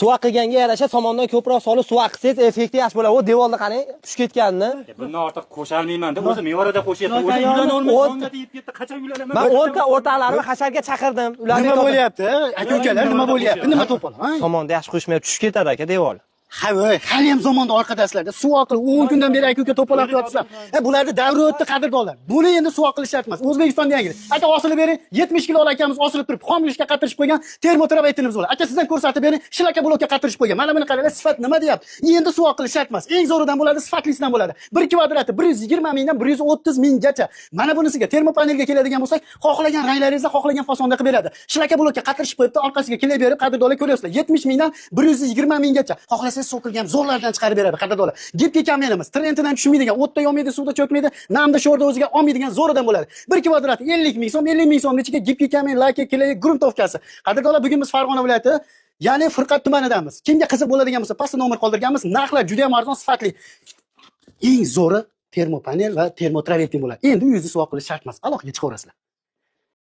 Suv qilganga yarasha somondan ko'proq solib suv qilsangiz effekti yaxshi bo'ladi. O devorni qarang, tushib ketganini. Bundan ortiq qo'shalmayman deb o'zim mevarada qo'shyapman. O'zim uylanolmay yeb ketdi, qachon uylanman? Men o'rtalarini hasharga chaqirdim. Ularni Nima bo'lyapti? Aka-ukalar nima bo'lyapti? Nima to'pol? somonda yaxshi qo'shmayapti, tushib ketadi aka devor. Ha voy, hali ham zamonda orqadasizlarda suv oqilib 10 kundan beri aka-uka to'polab yotibsizlar. Bularda davri o'tdi, qadrdonlar. Buni endi suv oqilish shart emas. O'zbekistonda yangi. Aka osilib bering, 70 kilo akamiz osilib turib, xomlishga qatirishib qo'ygan termotrabaytinimiz bor. Aka sizdan ko'rsatib bering, shilaka blokka qatirishib qo'ygan. Mana buni qaranglar, sifat nima deyapti? Endi suv oqilish shart emas. Eng zo'ridan bo'ladi, sifatlisidan bo'ladi. 1 kvadrati 120 mingdan 130 minggacha. Mana bunisiga termopanelga keladigan bo'lsak, xohlagan ranglaringizda, xohlagan fasonda qilib beradi. Shilaka blokka qatirishib qo'yibdi, orqasiga kelaverib, qadrdonlar ko'ryapsizlar. 70 mingdan 120 minggacha. Xohlasangiz so'kilgan zo'rlardan chiqarib beradi, qadrdonlar. Gipga kameramiz, trenddan tushmaydigan, o'tda yonmaydi, suvda cho'kmaydi, namda sho'rda o'ziga olmaydigan zo'ridan bo'ladi. 1 kvadrat 50 ming so'm, 50 ming so'm ichiga gipga kamer, laka, kelay, gruntovkasi. Qadrdonlar, bugun biz Farg'ona viloyati, ya'ni Furqat tumanidamiz. Kimga qiziq bo'ladigan bo'lsa, pastda nomer qoldirganmiz. Narxlar juda ham arzon, sifatli. Eng zo'ri termopanel va termotravertin bo'ladi. Endi uyingizni suv oqilish shart emas. Aloqaga chiqaverasizlar.